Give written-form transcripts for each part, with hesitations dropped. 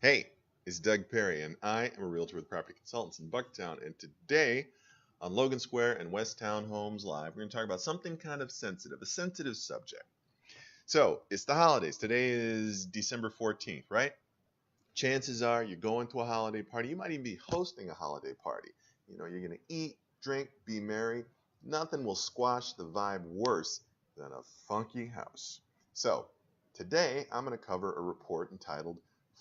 Hey, it's Doug Perry, and I am a realtor with Property Consultants in Bucktown. And today on Logan Square and Westtown Homes Live, we're going to talk about something kind of sensitive, a sensitive subject. So it's the holidays. Today is December 14th, right? Chances are you're going to a holiday party. You might even be hosting a holiday party. You're going to eat, drink, be merry. Nothing will squash the vibe worse than a funky house. So today I'm going to cover a report entitled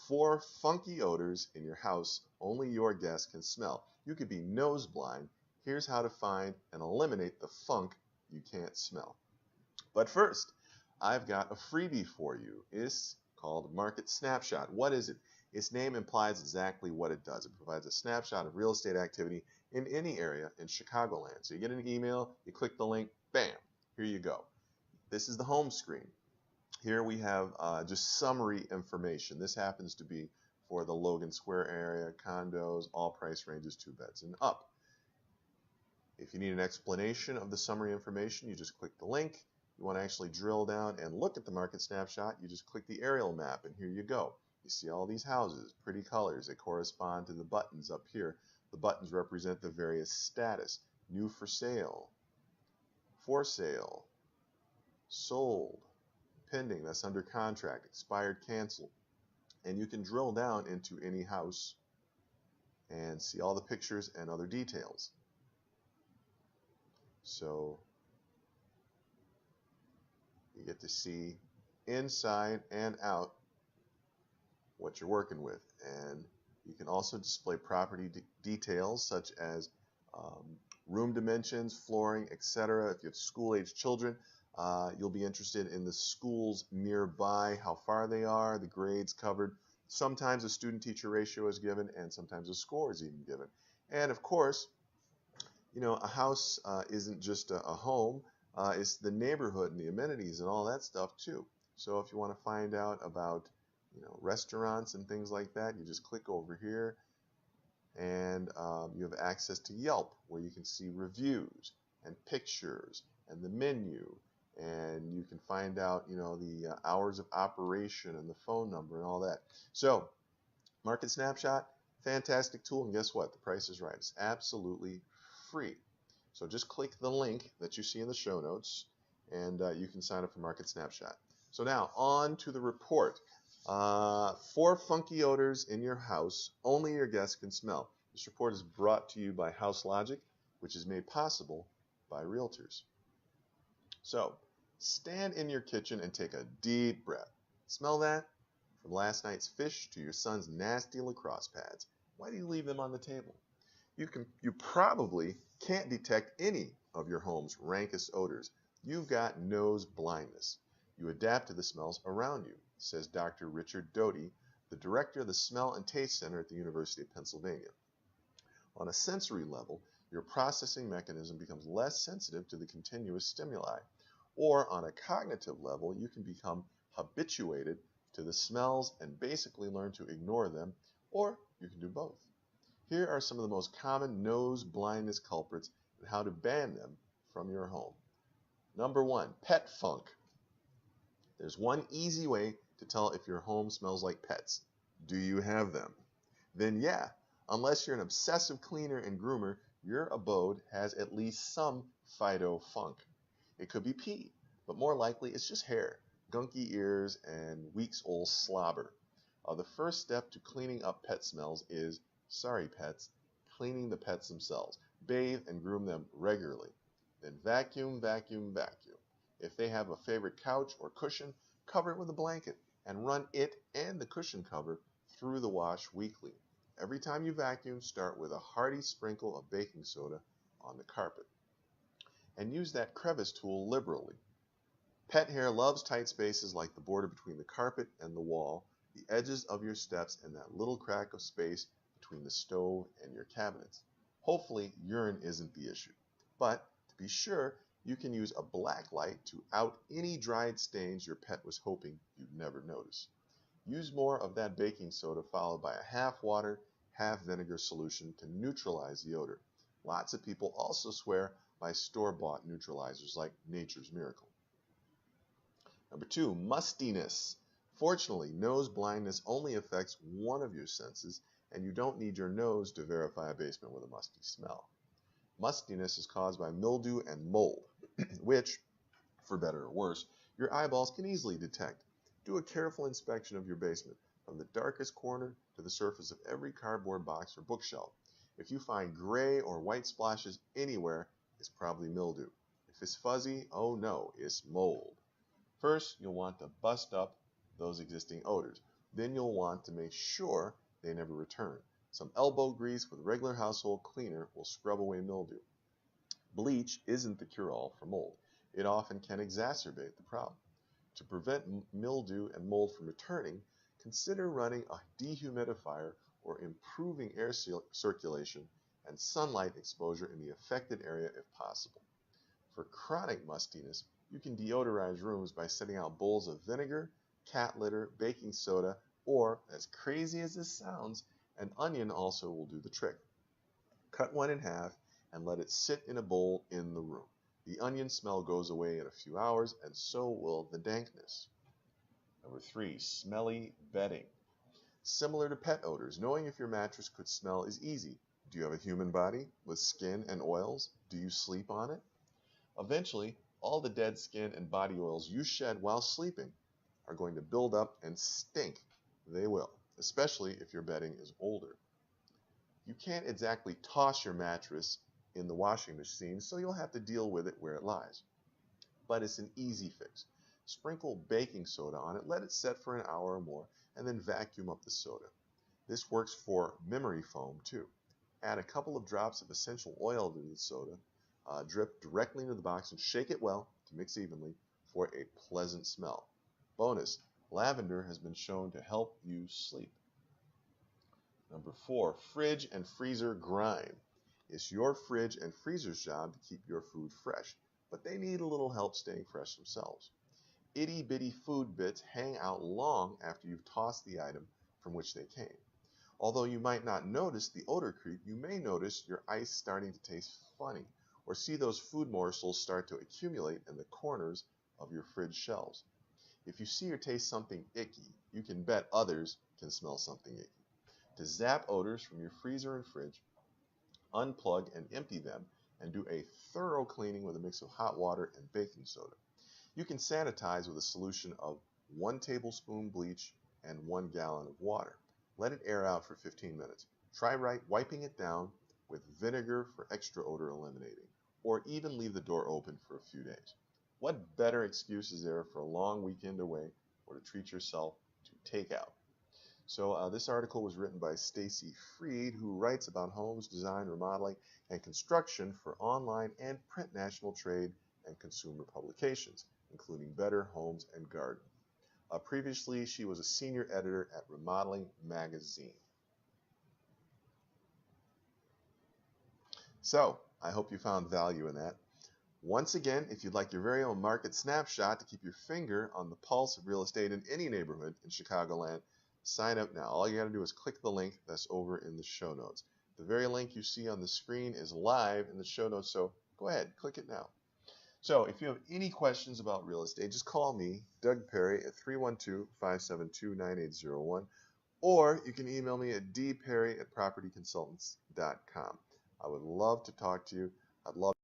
4 Funky Odors in Your House Only Your Guests Can Smell. You could be nose blind. Here's how to find and eliminate the funk you can't smell. But first, I've got a freebie for you. It's called Market Snapshot. What is it? Its name implies exactly what it does. It provides a snapshot of real estate activity in any area in Chicagoland. So you get an email, you click the link, bam, here you go. This is the home screen. Here we have just summary information. This happens to be for the Logan Square area, condos, all price ranges, 2 beds and up. If you need an explanation of the summary information, you just click the link. You want to actually drill down and look at the market snapshot, you just click the aerial map, and here you go. You see all these houses, pretty colors. They correspond to the buttons up here. The buttons represent the various status. New for sale, sold, pending, that's under contract, expired, canceled. And you can drill down into any house and see all the pictures and other details. So you get to see inside and out what you're working with. And you can also display property details such as room dimensions, flooring, etc. If you have school-age children, you'll be interested in the schools nearby, how far they are, the grades covered. Sometimes a student-teacher ratio is given, and sometimes a score is even given. And of course, a house isn't just a home. It's the neighborhood and the amenities and all that stuff too. So if you want to find out about restaurants and things like that, you just click over here, and you have access to Yelp, where you can see reviews and pictures and the menu, and you can find out the hours of operation and the phone number and all that. So Market Snapshot, fantastic tool, and guess what? The price is right. It's absolutely free. So just click the link that you see in the show notes, and you can sign up for Market Snapshot. So now on to the report. 4 funky odors in your house only your guests can smell. This report is brought to you by House Logic, which is made possible by realtors. So stand in your kitchen and take a deep breath. Smell that? From last night's fish to your son's nasty lacrosse pads. Why do you leave them on the table? You probably can't detect any of your home's rankest odors. You've got nose blindness. You adapt to the smells around you, says Dr. Richard Doty, the director of the Smell and Taste Center at the University of Pennsylvania. On a sensory level, your processing mechanism becomes less sensitive to the continuous stimuli. Or on a cognitive level, you can become habituated to the smells and basically learn to ignore them, or you can do both. Here are some of the most common nose blindness culprits and how to ban them from your home. Number 1, pet funk. There's one easy way to tell if your home smells like pets. Do you have them? Then yeah, unless you're an obsessive cleaner and groomer, your abode has at least some phyto funk. It could be pee, but more likely it's just hair, gunky ears, and weeks-old slobber. The first step to cleaning up pet smells is, sorry pets, cleaning the pets themselves. Bathe and groom them regularly. Then vacuum, vacuum, vacuum. If they have a favorite couch or cushion, cover it with a blanket and run it and the cushion cover through the wash weekly. Every time you vacuum, start with a hearty sprinkle of baking soda on the carpet. And use that crevice tool liberally. Pet hair loves tight spaces like the border between the carpet and the wall, the edges of your steps, and that little crack of space between the stove and your cabinets. Hopefully, urine isn't the issue. But to be sure, you can use a black light to out any dried stains your pet was hoping you'd never notice. Use more of that baking soda followed by a half water, half vinegar solution to neutralize the odor. Lots of people also swear by store-bought neutralizers like Nature's Miracle. Number 2, mustiness. Fortunately, nose blindness only affects one of your senses, and you don't need your nose to verify a basement with a musty smell. Mustiness is caused by mildew and mold, which, for better or worse, your eyeballs can easily detect. Do a careful inspection of your basement, from the darkest corner to the surface of every cardboard box or bookshelf. If you find gray or white splashes anywhere, it's probably mildew. If it's fuzzy, oh no, it's mold. First, you'll want to bust up those existing odors. Then you'll want to make sure they never return. Some elbow grease with regular household cleaner will scrub away mildew. Bleach isn't the cure-all for mold. It often can exacerbate the problem. To prevent mildew and mold from returning, consider running a dehumidifier or improving air circulation and sunlight exposure in the affected area if possible. For chronic mustiness, you can deodorize rooms by setting out bowls of vinegar, cat litter, baking soda, or, as crazy as this sounds, an onion also will do the trick. Cut one in half and let it sit in a bowl in the room. The onion smell goes away in a few hours, and so will the dankness. Number 3, smelly bedding. Similar to pet odors, knowing if your mattress could smell is easy. Do you have a human body with skin and oils? Do you sleep on it? Eventually, all the dead skin and body oils you shed while sleeping are going to build up and stink. They will, especially if your bedding is older. You can't exactly toss your mattress in the washing machine, so you'll have to deal with it where it lies. But it's an easy fix. Sprinkle baking soda on it, let it set for an hour or more, and then vacuum up the soda. This works for memory foam too. Add a couple of drops of essential oil to the soda, drip directly into the box, and shake it well to mix evenly for a pleasant smell. Bonus, lavender has been shown to help you sleep. Number 4, fridge and freezer grime. It's your fridge and freezer's job to keep your food fresh, but they need a little help staying fresh themselves. Itty bitty food bits hang out long after you've tossed the item from which they came. Although you might not notice the odor creep, you may notice your ice starting to taste funny, or see those food morsels start to accumulate in the corners of your fridge shelves. If you see or taste something icky, you can bet others can smell something icky. To zap odors from your freezer and fridge, unplug and empty them, and do a thorough cleaning with a mix of hot water and baking soda. You can sanitize with a solution of 1 tablespoon bleach and 1 gallon of water. Let it air out for 15 minutes. Try wiping it down with vinegar for extra odor eliminating, or even leave the door open for a few days. What better excuse is there for a long weekend away or to treat yourself to takeout? So this article was written by Stacy Freed, who writes about homes, design, remodeling, and construction for online and print national trade and consumer publications, including Better Homes and Garden. Previously, she was a senior editor at Remodeling Magazine. So I hope you found value in that. Once again, if you'd like your very own market snapshot to keep your finger on the pulse of real estate in any neighborhood in Chicagoland, sign up now. All you got to do is click the link that's over in the show notes. The very link you see on the screen is live in the show notes, so go ahead, click it now. So if you have any questions about real estate, just call me, Doug Perry, at 312-572-9801, or you can email me at dperry@propertyconsultants.com. I would love to talk to you. I'd love